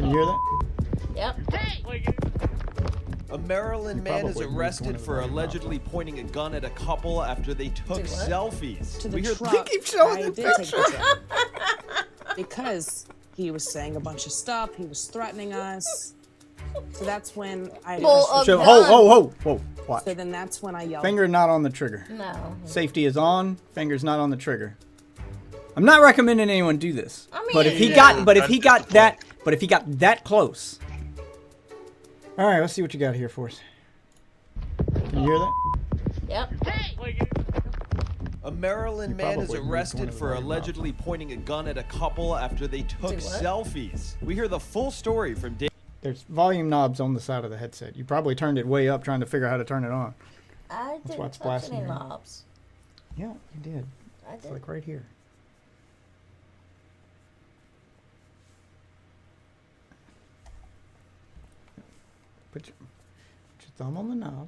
Can you hear that? Yep. A Maryland man is arrested for allegedly pointing a gun at a couple after they took selfies. To the truck, They keep showing I the did take a picture. picture. Because he was saying a bunch of stuff. He was threatening us. So that's when I... Whoa. Watch. So then that's when I yelled. Finger not on the trigger. No. Safety is on. Fingers not on the trigger. I'm not recommending anyone do this. I mean, but if he got that close. All right, let's see what you got here for us. Can you hear that? Yep. A Maryland man is arrested for allegedly pointing a gun at a couple after they took selfies. We hear the full story from Dave. There's volume knobs on the side of the headset. You probably turned it way up trying to figure out how to turn it on. I That's why didn't it's touch blasting any you. knobs. Yeah, you did. I It's did. like right here. Put your thumb on the knob.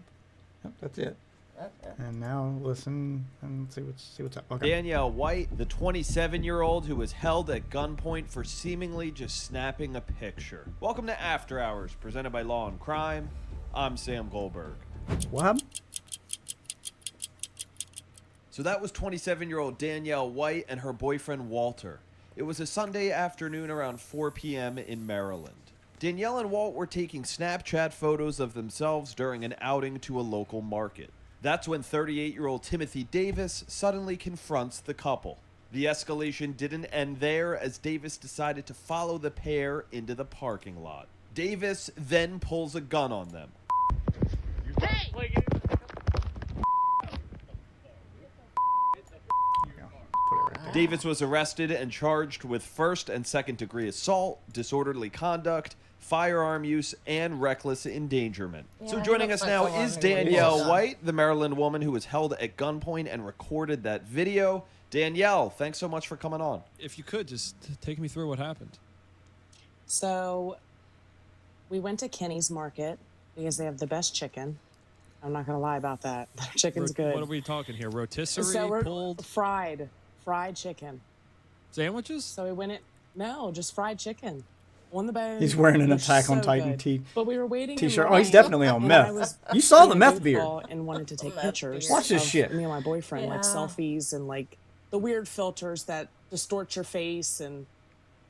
Yep, that's it. Okay. And now listen and see what's up. Okay. Danielle White, the 27-year-old who was held at gunpoint for seemingly just snapping a picture. Welcome to After Hours, presented by Law and Crime. I'm Sam Goldberg. What happened? So that was 27-year-old Danielle White and her boyfriend Walter. It was a Sunday afternoon around 4 p.m. in Maryland. Danielle and Walt were taking Snapchat photos of themselves during an outing to a local market. That's when 38-year-old Timothy Davis suddenly confronts the couple. The escalation didn't end there as Davis decided to follow the pair into the parking lot. Davis then pulls a gun on them. Davis was arrested and charged with first and second degree assault, disorderly conduct, firearm use, and reckless endangerment. Yeah, So he joining looks us like now someone is who Danielle was- White, the Maryland woman who was held at gunpoint and recorded that video. Danielle, thanks so much for coming on. If you could, just take me through what happened. So we went to Kenny's Market because they have the best chicken. I'm not going to lie about that. Their chicken's good. What are we talking here? Rotisserie, So we're pulled fried chicken. sandwiches? So we went no, just fried chicken on the bone. He's wearing an They're Attack on so Titan good. But we were waiting in t-shirt. Oh, line, he's definitely on and I meth. was You saw in the a meth booth beard. ball and wanted to take Meth pictures. beard. Watch this of shit. Me and my boyfriend, like Yeah. selfies and like the weird filters that distort your face. And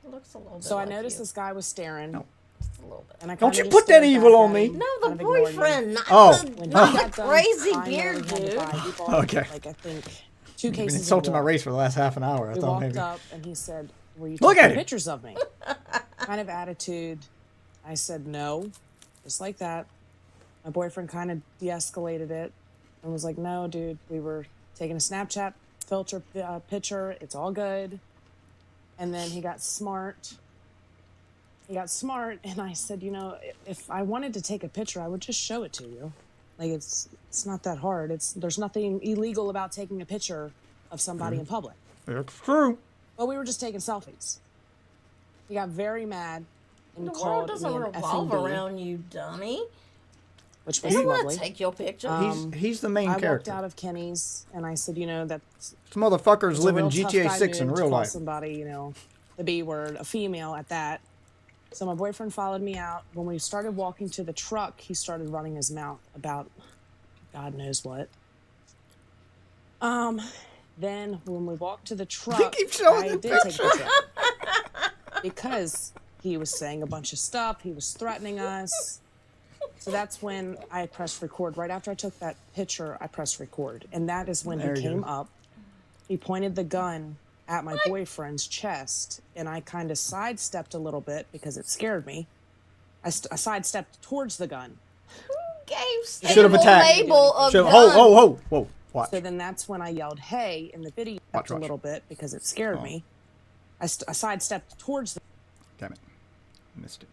It looks a little bit so I like noticed you. this guy was staring. No. Just a little bit. And I Don't kinda you just put that stared evil back on at me. him, No, kind the of ignored him. boyfriend, not Oh. the, When he not got the done, crazy I know beard he had to dude. buy. He bought, Okay. like I think 2 You've been cases of insulting my water. race for the last half an hour. I We thought walked maybe. up and he said, "Were you Look taking at it. pictures of me?" Kind of attitude. I said no, just like that. My boyfriend kind of de-escalated it and was like, "No, dude, we were taking a Snapchat filter picture. It's all good." And then he got smart. And I said, "You know, if I wanted to take a picture, I would just show it to you. Like it's not that hard. There's nothing illegal about taking a picture of somebody in public." It's true. But we were just taking selfies. He got very mad and The world called doesn't me an revolve FNB, around you, dummy. which They was don't want lovely. to take your picture. He's the main I walked character. out of Kenny's and I said, "You know, that's This motherfuckers it's a live in real tough GTA guy 6 in move to real call life. somebody, you know, the B word, a female at that." So my boyfriend followed me out. When we started walking to the truck, he started running his mouth about God knows what. Then when we walked to the truck, keep showing I the did take a picture because he was saying a bunch of stuff. He was threatening us. So that's when I pressed record. Right after I took that picture, I pressed record. And that is when There he you came go. up. He pointed the gun at my boyfriend's chest, and I kind of sidestepped a little bit because it scared me. I sidestepped towards the gun. Gave Should have stable attacked. label of So, gun. whoa. Watch. So then that's when I yelled, "Hey!" in the video Watch. a little bit because it scared me. I sidestepped towards the Damn it. Missed it.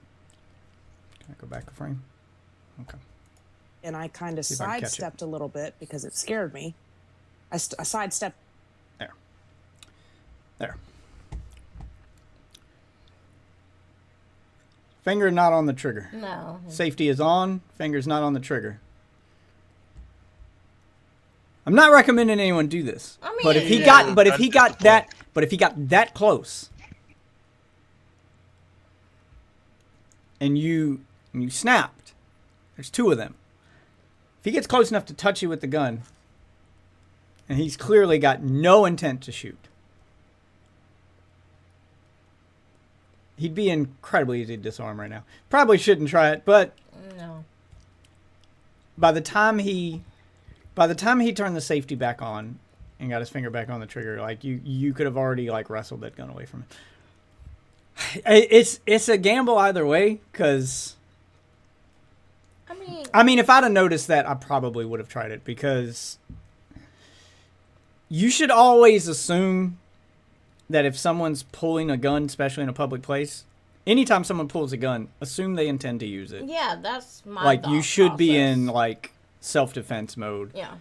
Can I go back a frame? Okay. and I kind of See if I can catch it. sidestepped a little bit because it scared me. I sidestepped. There. Finger not on the trigger. No. Safety is on. Fingers not on the trigger. I'm not recommending anyone do this. I mean, but if he yeah. got that close. and you snapped. There's 2 of them. If he gets close enough to touch you with the gun, and he's clearly got no intent to shoot, he'd be incredibly easy to disarm right now. Probably shouldn't try it, but No. by the time he turned the safety back on and got his finger back on the trigger, like you could have already like wrestled that gun away from him. It's a gamble either way, because I mean, if I'd have noticed that, I probably would have tried it, because you should always assume that if someone's pulling a gun, especially in a public place, anytime someone pulls a gun, assume they intend to use it. Yeah, that's my Like, you thought should be process. in like self-defense mode. Yeah.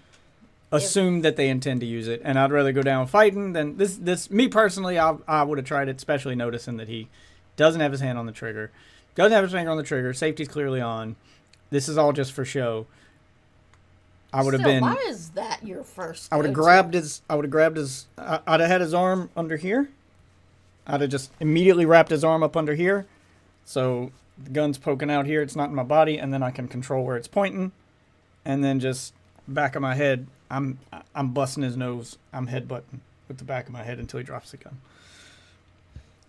Assume that they intend to use it, and I'd rather go down fighting than this. Me personally, I would have tried it, especially noticing that he doesn't have his hand on the trigger, doesn't have his finger on the trigger. Safety's clearly on. This is all just for show. I would have Still, been. why is that your first? I would have go-to? grabbed his. I'd have had his arm under here. I'd have just immediately wrapped his arm up under here, so the gun's poking out here. It's not in my body, and then I can control where it's pointing, and then just back of my head. I'm busting his nose. I'm headbutting with the back of my head until he drops the gun.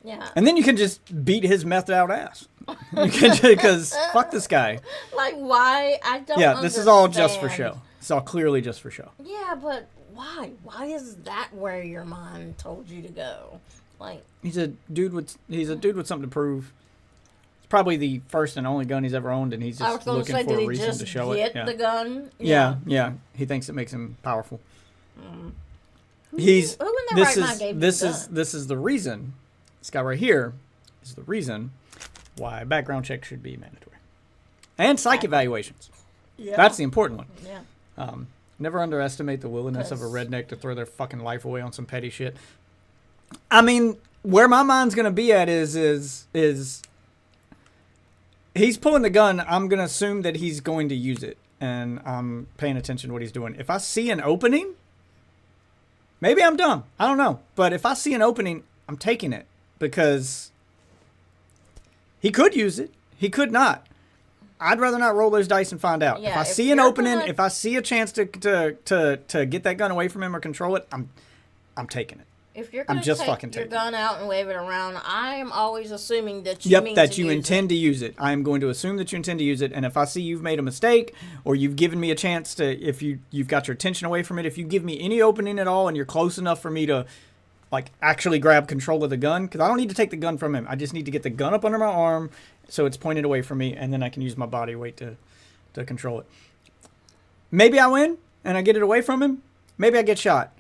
Yeah. And then you can just beat his methed out ass. You can, because fuck this guy. Like, why? I don't. Yeah, this is all just for understand. show. It's all clearly just for show. Yeah, but why? Why is that where your mind told you to go? Like, He's a dude with something to prove. It's probably the first and only gun he's ever owned, and he's I was just going to looking say, for did a he reason just to show get it. Yeah. the gun? Yeah. He thinks it makes him powerful. Who He's in their this right mind is gave this him is the gun? this is the reason. This guy right here is the reason why background checks should be mandatory, and psych evaluations. Yeah. That's the important one. Yeah. Never underestimate the willingness of a 'Cause- redneck to throw their fucking life away on some petty shit. I mean, where my mind's gonna be at is he's pulling the gun. I'm gonna assume that he's going to use it, and I'm paying attention to what he's doing. If I see an opening, maybe I'm dumb. I don't know, but if I see an opening, I'm taking it, because he could use it. He could not. I'd rather not roll those dice and find out. Yeah, if I if see an you're opening, gonna- if I see a chance to get that gun away from him or control it, I'm taking it. If you're I'm going to just take fucking your taking it. gun out and wave it around, I am always assuming that you Yep, mean that to you use intend to use it. I am going to assume that you intend to use it, and if I see you've made a mistake or you've given me a chance to, if you've got your attention away from it, if you give me any opening at all and you're close enough for me to like actually grab control of the gun, because I don't need to take the gun from him. I just need to get the gun up under my arm so it's pointed away from me, and then I can use my body weight to control it. Maybe I win and I get it away from him. Maybe I get shot.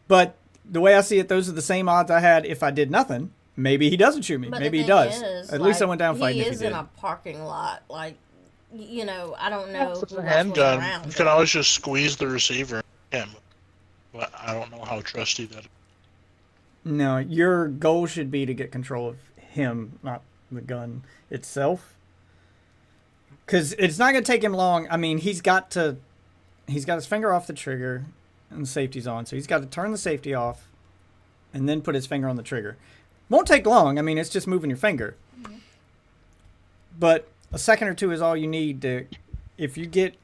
But the way I see it, those are the same odds I had if I did nothing. Maybe he doesn't shoot me. But Maybe the he thing does. is, At least I like, went down fighting he if is he did. in a parking lot. Like, you know, I don't know. It's who a else was handgun. around. You can always just squeeze the receiver. Yeah, but I don't know how trusty that is. No, your goal should be to get control of him, not the gun itself. Because it's not going to take him long. I mean, he's got his finger off the trigger and the safety's on. So he's got to turn the safety off and then put his finger on the trigger. Won't take long. I mean, it's just moving your finger. But a second or two is all you need to, if you get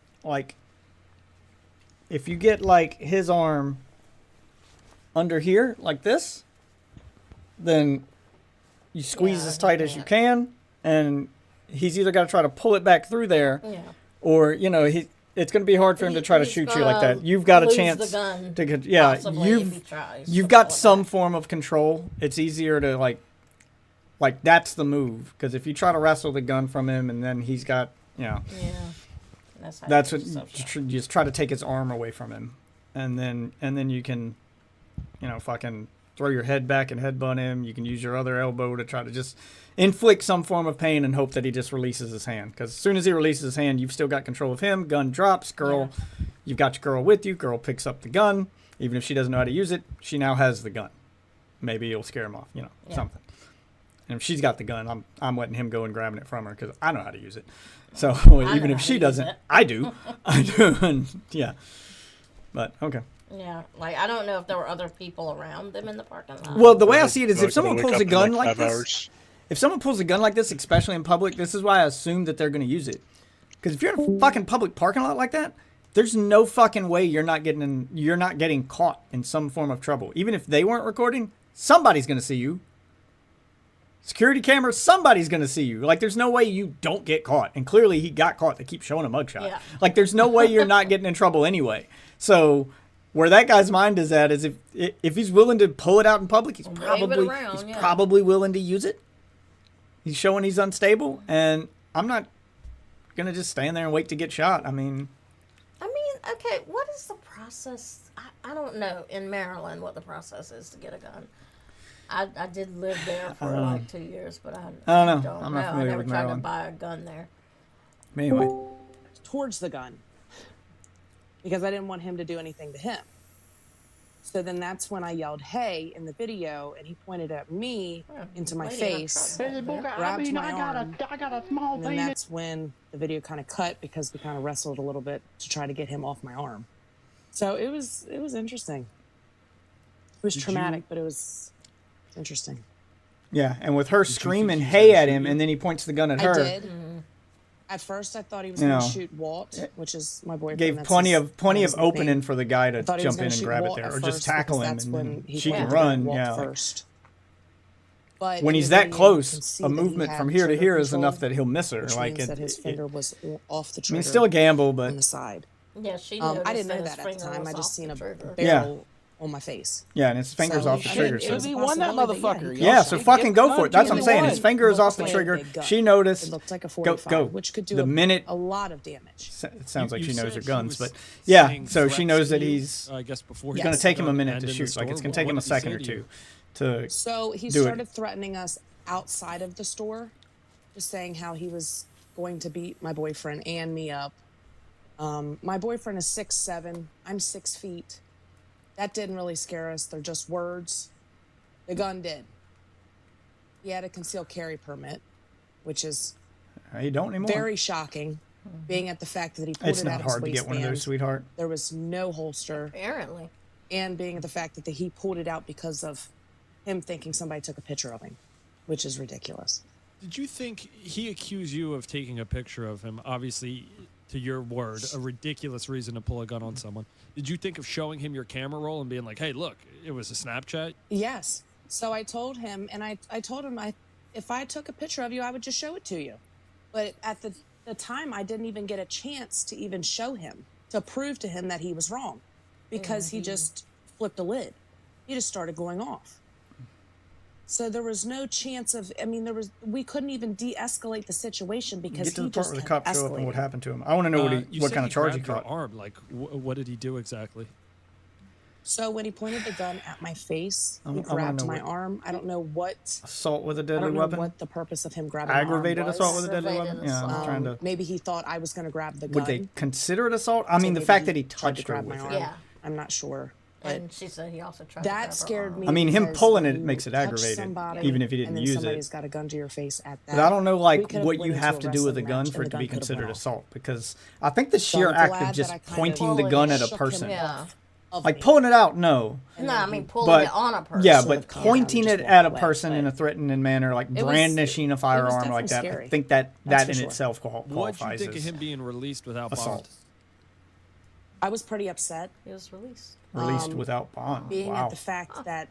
like his arm under here like this, then you squeeze Yeah, as tight as you yeah. can, and he's either got to try to pull it back through there, Yeah. or it's going to be hard for him to try to He's shoot you like gonna that. You've got a lose chance the gun, to possibly, if he tries you've to got pull it some back. form of control. It's easier to like that's the move, because if you try to wrestle the gun from him and then he's got Yeah. That's that's you what get yourself shot. you just try to take his arm away from him, and then you can fucking throw your head back and headbutt him. You can use your other elbow to try to just inflict some form of pain and hope that he just releases his hand, because as soon as he releases his hand, you've still got control of him. Gun drops. Girl, you've got your girl with you. Girl picks up the gun. Even if she doesn't know how to use it, she now has the gun. Maybe you'll scare him off, Yeah. something. And if she's got the gun, I'm letting him go and grabbing it from her, because I know how to use it. So even know if how she to use doesn't, it. I do. I do. And yeah. But okay. Yeah, like I don't know if there were other people around them in the parking lot. Well, the way I see it is, Like, if someone wake pulls up a in, gun like like 5 this, hours. if someone pulls a gun like this, especially in public, this is why I assume that they're going to use it. Because if you're in a fucking public parking lot like that, there's no fucking way you're not getting caught in some form of trouble. Even if they weren't recording, somebody's going to see you. Security camera, somebody's going to see you. Like, there's no way you don't get caught. And clearly he got caught. They keep showing a mugshot. Yeah. Like, there's no way you're not getting in trouble anyway. So where that guy's mind is at is if he's willing to pull it out in public, he's probably willing to use it. He's showing he's unstable. And I'm not going to just stand there and wait to get shot. I mean, okay, what is the process? I don't know in Maryland what the process is to get a gun. I did live there for like 2 years, but I don't know. I'm not familiar I never with tried Maryland. to buy a gun there. Anyway. Towards the gun. Because I didn't want him to do anything to him. So then that's when I yelled, "Hey," in the video, and he pointed at me into my face, grabbed my arm, I got a small and then that's when the video kind of cut because we kind of wrestled a little bit to try to get him off my arm. So it was interesting. It was traumatic, but it was interesting. Yeah, and with her screaming "hey" at him, and then he points the gun at her. I did. At first, I thought he was going to shoot Walt, which is my boyfriend. Gave That's plenty his- of that was his opening name. for the guy to I thought he was jump in gonna and shoot grab it Walt there, at or just first tackle because him, that's and when then he she can pointed at run. Walt Yeah, first. But when in he's the that video, you close, can see a that he movement had from here to trigger here is control, enough that he'll miss her. which Like means that his finger was off the I trigger. mean, still a gamble, on but the side. Yeah, she noticed I didn't know his that at the finger time. was I just off seen the a trigger. barrel on my face. yeah, and his finger's So off the I trigger. didn't- it was So. a He won that possibility, motherfucker. yeah. Yeah, so fucking go for it. That's what I'm saying. His won. finger is Looked off the like a trigger. big gun. She noticed. It looked like a Go, 45, go. which could do The minute a lot of damage. it sounds like You she knows said her he guns, was but yeah. saying So she threats knows to that you, he's I guess before it's he going to was take him a gonna minute end to in the shoot. Like it's store. going to take What him a did he say second or to two you? to. So he Do it. started threatening us outside of the store, just saying how he was going to beat my boyfriend and me up. My boyfriend is 6'7". I'm 6 feet. That didn't really scare us. They're just words. The gun did. He had a concealed carry permit, which is You don't anymore. very shocking, being at the fact that he pulled It's it not out of hard his to get one of those, waistband. sweetheart. There was no holster, Apparently. and being at the fact that he pulled it out because of him thinking somebody took a picture of him, which is ridiculous. Did you think he accused you of taking a picture of him? Obviously, to your word, a ridiculous reason to pull a gun on someone. Did you think of showing him your camera roll and being like, "Hey, look, it was a Snapchat"? Yes. So I told him, and I told him if I took a picture of you, I would just show it to you. But at the time, I didn't even get a chance to even show him, to prove to him that he was wrong, because he just flipped a lid. He just started going off. So there was no chance of, we couldn't even de-escalate the situation because Get to he the part just where the kept cops show up and what escalating. happened to him. I want to know You what said kind of charge he grabbed caught. your arm. Like, what did he do exactly? So when he pointed the gun at my face, I he wanna grabbed know my what- arm. I don't know what. Assault with a I deadly don't know weapon. what the purpose of him grabbing Aggravated my arm assault was. with a deadly Aggravated weapon. Yeah, I'm assault. trying to. Maybe he thought I was going to grab the gun. Would they consider it assault? I So mean, the maybe fact he that he tried to touched her grab my with arm. it. Yeah. I'm not sure. But And she said he also tried to grab that her scared arm. me. I mean, him because pulling it you makes it touch aggravated, somebody, even if he didn't and then use it. somebody's got a gun to your face at that. But I don't know, We like, could've what went you into have a to do with a wrestling gun match, for and it to the be gun could've considered went off. assault. Because I think the So sheer I'm act glad of just that I kinda pointing the pulled gun it, at a shook him person, Yeah. of like me. pulling it out, no. No, I mean pulling But it on a person. yeah, sort but of calm down and pointing just it walk at a away, person in but a threatening manner, like was- brandishing a firearm like definitely that, I scary. think that That's in for sure. itself What did you qualifies think of as him being released without assault. bond? I was pretty upset, He was released. Released without bond. being Wow. at the fact that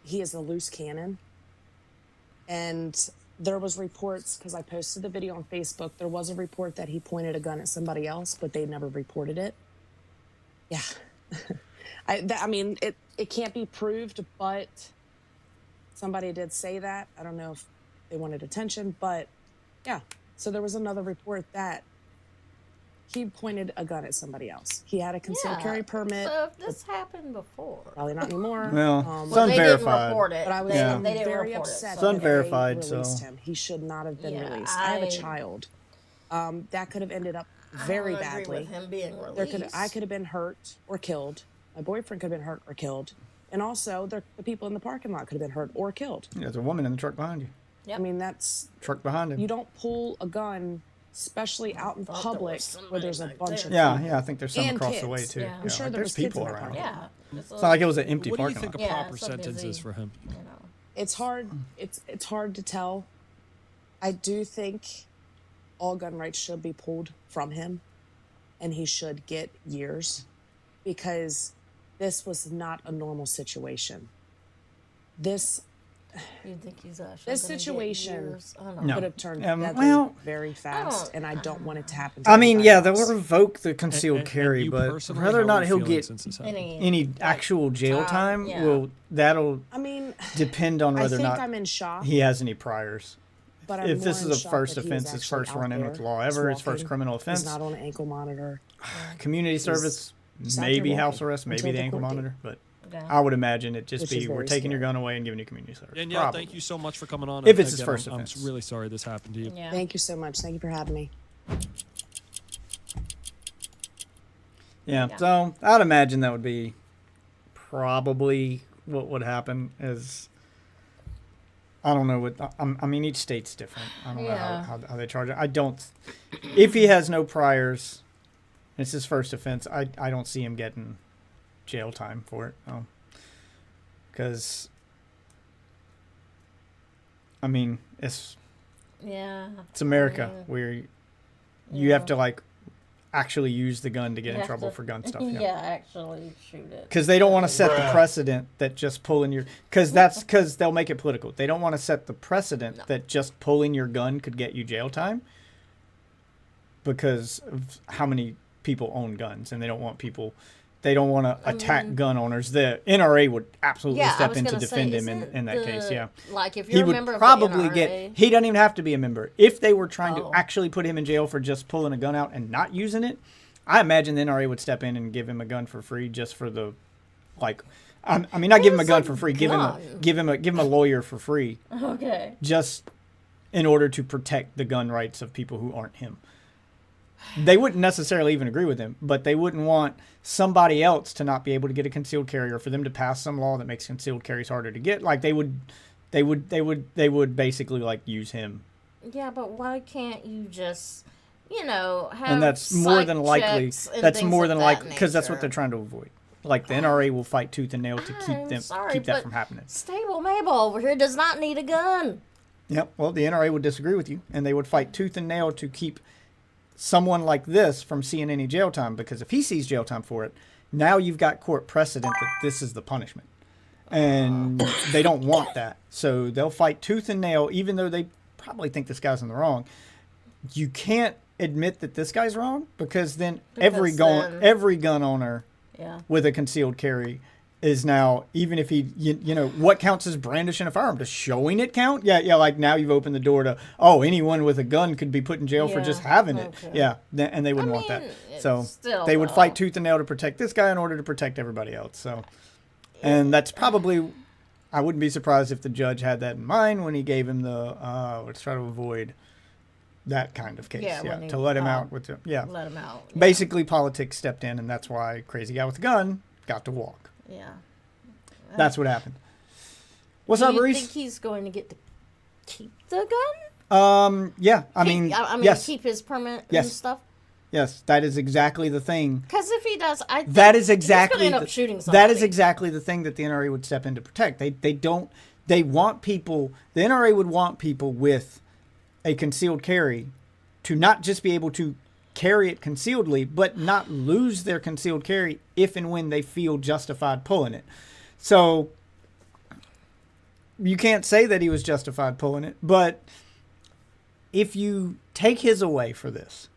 he is a loose cannon. And there was reports, because I posted the video on Facebook, there was a report that he pointed a gun at somebody else, but they never reported it. Yeah. It can't be proved, but somebody did say that. I don't know if they wanted attention, but yeah. So there was another report that he pointed a gun at somebody else. He had a concealed carry permit. So if this happened before. Probably not anymore. Well, Um, it's unverified. They didn't report it. But I was Yeah. They didn't very report upset it. It's So. that unverified, they released so- him. He should not have been Yeah, released. I have a I- child. That could have ended up I very don't agree badly. with him being I released. could have been hurt or killed. My boyfriend could have been hurt or killed. And also, the people in the parking lot could have been hurt or killed. Yeah, there's a woman in the truck behind you. Yep. I mean, that's, Truck behind him. you don't pull a gun, especially out in thought there public was where there's a somebody bunch back of Yeah, people. yeah, I think there's some And across the kids. way too. Yeah. I'm sure there there's was kids people in that around. parking Yeah. It's not like it was an empty What do you parking think lot. a Yeah, proper it's so sentence busy. is for him? You know. It's hard to tell. I do think all gun rights should be pulled from him, and he should get years, because this was not a normal situation. This You think he's actually This gonna get situation- years? I don't No. know. could have turned deadly well- very fast, and I don't want it to happen to I mean, anybody yeah, they'll else. revoke the concealed carry, you but personally, whether or how not are you he'll feeling get since this happened? any actual jail time yeah. that'll I mean, depend on I whether or think not I'm in shock, he has any priors. but I'm If more this in is a shock first that he offense, is his actually first out run in there. with law He's ever, his first walking. criminal He's offense, not on an ankle monitor. community service, he's out maybe there house walking arrest, maybe until the the ankle court date. monitor, but Yeah. I would imagine it just Which be is we're very taking your scary. gun away and giving you community service. Danielle, Probably. thank you so much for coming on. If it's his Again, first I'm offense. really sorry this happened to you. Yeah. Thank you so much. Thank you for having me. Yeah, Yeah. so I'd imagine that would be probably what would happen. Is I don't know what I mean. Each state's different. I don't know Yeah. how they charge it. I don't. If he has no priors, it's his first offense. I don't see him getting jail time for it. Because I mean it's Yeah. America I mean, where you have to like actually use the gun to get you in have trouble to- for gun stuff. Yeah, actually shoot it. Because they don't want to set the Bruh. precedent that just pulling your because they'll make it political. They don't want to set the precedent that just pulling your gun could get you jail time because of how many people own guns, and they don't want to attack gun owners. The NRA would absolutely Yeah, I step was in to gonna defend say, him isn't in that case. the- Yeah. Like if He you're a would member probably of the NRA, he doesn't even have to be a member. If they were trying to Oh. actually put him in jail for just pulling a gun out and not using it, I imagine the NRA would step in and give him a gun for free just for the, like, I mean, not give him a It's gun a for free. gun. Give him a lawyer for free, Okay. just in order to protect the gun rights of people who aren't him. They wouldn't necessarily even agree with him, but they wouldn't want somebody else to not be able to get a concealed carry, or for them to pass some law that makes concealed carries harder to get. Like they would basically like use him. Yeah, but why can't you just, have And that's more psych than likely. checks and That's things more of than that likely because that's what they're nature? trying to avoid. Like the NRA will fight tooth and nail to I'm sorry, keep that but from happening. Stable Mabel over here does not need a gun. Yep. Well, the NRA would disagree with you, and they would fight tooth and nail to keep someone like this from seeing any jail time. Because if he sees jail time for it, now you've got court precedent that this is the punishment, and they don't want that. So they'll fight tooth and nail, even though they probably think this guy's in the wrong. You can't admit that this guy's wrong because then every Because then- gun owner Yeah. with a concealed carry is now, even if he, what counts as brandishing a firearm? Does showing it count? Yeah, like now you've opened the door to, anyone with a gun could be put in jail for Yeah, just having it. okay. Yeah, and they wouldn't want mean, that. it's So still, they would though. fight tooth and nail to protect this guy in order to protect everybody else. So, and that's probably, I wouldn't be surprised if the judge had that in mind when he gave him the, let's try to avoid that kind of case. Yeah, Yeah, when he, to let him out with Let him out. Yeah. Basically, politics stepped in, and that's why crazy guy with a gun got to walk. Yeah. That's what happened. What's Do up, you Reese? think he's going to get to keep the gun? Yeah, I Keep- mean, yes, keep his permit and Yes. stuff. yes, that is exactly the thing. Because if he does, I think That is he's exactly going to end the- up shooting somebody. That is exactly the thing that the NRA would step in to protect. They want people. The NRA would want people with a concealed carry to not just be able to carry it concealedly, but not lose their concealed carry if and when they feel justified pulling it. So you can't say that he was justified pulling it, but if you take his away for this,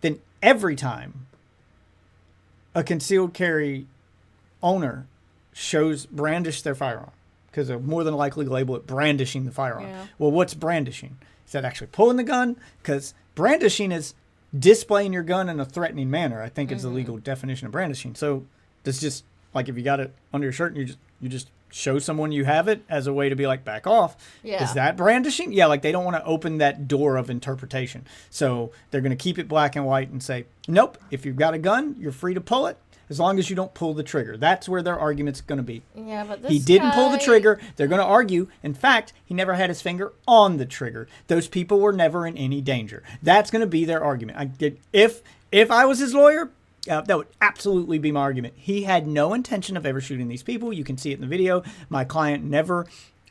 then every time a concealed carry owner brandish their firearm, because they'll more than likely label it brandishing the firearm. Yeah. Well, what's brandishing? Is that actually pulling the gun? Because brandishing is displaying your gun in a threatening manner, I think is the legal definition of brandishing. So that's just like if you got it under your shirt and you just show someone you have it as a way to be like, back off. Yeah. Is that brandishing? Yeah, like they don't want to open that door of interpretation. So they're going to keep it black and white and say, nope, if you've got a gun, you're free to pull it as long as you don't pull the trigger. That's where their argument's going to be. Yeah, but this He didn't pull the guy- trigger. They're going to argue. In fact, he never had his finger on the trigger. Those people were never in any danger. That's going to be their argument. If I was his lawyer, that would absolutely be my argument. He had no intention of ever shooting these people. You can see it in the video. My client never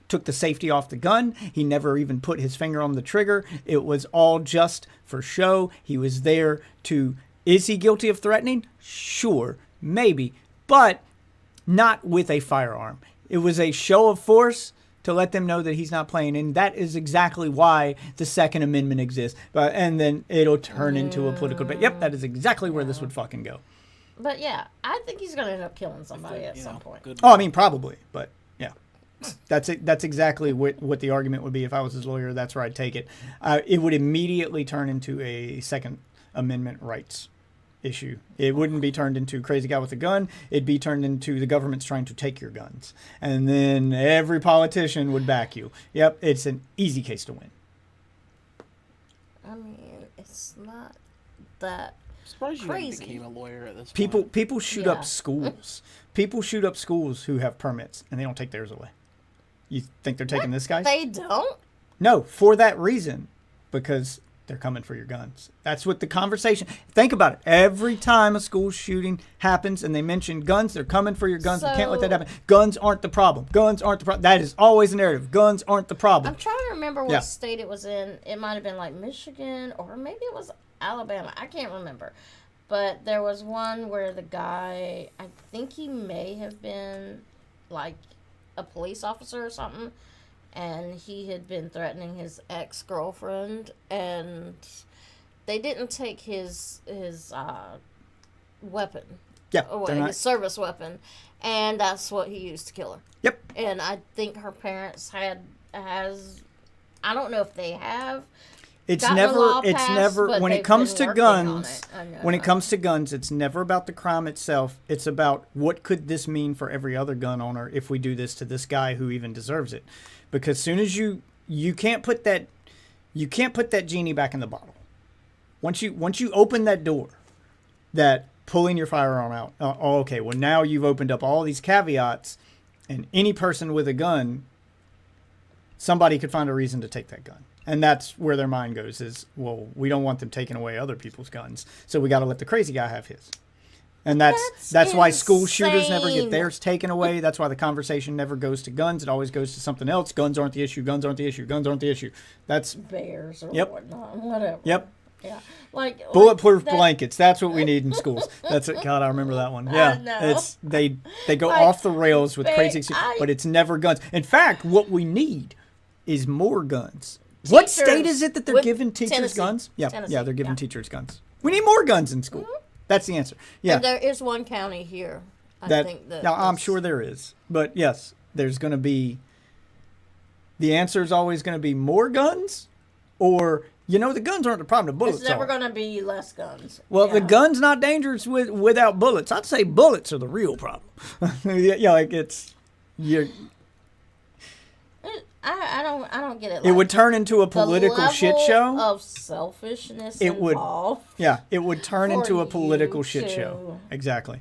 took the safety off the gun. He never even put his finger on the trigger. It was all just for show. He was there to... Is he guilty of threatening? Sure, maybe, but not with a firearm. It was a show of force to let them know that he's not playing, and that is exactly why the Second Amendment exists. And then it'll turn into a political debate. Yep, that is exactly where this would fucking go. But yeah, I think he's going to end up killing somebody at some point. Oh, I mean, probably, but yeah. That's exactly what the argument would be if I was his lawyer. That's where I'd take it. It would immediately turn into a Second Amendment rights issue. It wouldn't be turned into crazy guy with a gun. It'd be turned into the government's trying to take your guns. And then every politician would back you. Yep, it's an easy case to win. I mean, it's not that I'm surprised you crazy. became a lawyer at this point. People shoot up schools. People shoot up schools who have permits, and they don't take theirs away. You think they're taking this guy's? They don't? No, for that reason. Because they're coming for your guns. That's what the conversation... Think about it. Every time a school shooting happens and they mention guns, they're coming for your guns. We can't let that happen. Guns aren't the problem. Guns aren't the problem. That is always a narrative. Guns aren't the problem. I'm trying to remember what state it was in. It might have been like Michigan or maybe it was Alabama. I can't remember. But there was one where the guy, I think he may have been like a police officer or something. And he had been threatening his ex-girlfriend, and they didn't take his weapon away, his service weapon, and that's what he used to kill her. Yep. And I think her parents I don't know if they have. It's gotten never. a law It's passed, never. but When it they've comes been to working on guns, it. when it comes to guns, it's never about the crime itself. It's about what could this mean for every other gun owner if we do this to this guy who even deserves it. Because soon as you can't put that genie back in the bottle. Once you open that door, that pulling your firearm out. Okay, well now you've opened up all these caveats, and any person with a gun, somebody could find a reason to take that gun. And that's where their mind goes is, well, we don't want them taking away other people's guns, so we got to let the crazy guy have his. And that's why school shooters never get theirs taken away. That's why the conversation never goes to guns. It always goes to something else. Guns aren't the issue. Guns aren't the issue. Guns aren't the issue. That's bears or whatnot. Whatever. Yep. Yeah. Like bulletproof blankets. That's what we need in schools. That's it. God, I remember that one. Yeah. It's they go off the rails with crazy, but it's never guns. In fact, what we need is more guns. What state is it that they're giving teachers Tennessee. guns? Yeah, Tennessee. they're giving teachers guns. We need more guns in school. Mm-hmm. That's the answer. Yeah. And there is one county here. I think I'm sure there is. But yes, there's going to be... The answer is always going to be more guns, or, the guns aren't the problem. The bullets It's never are. going to be less guns. Well, the gun's not dangerous without bullets. I'd say bullets are the real problem. I don't get it. It would turn into a political shit show. Of selfishness involved. It would turn into a political shit show. Exactly.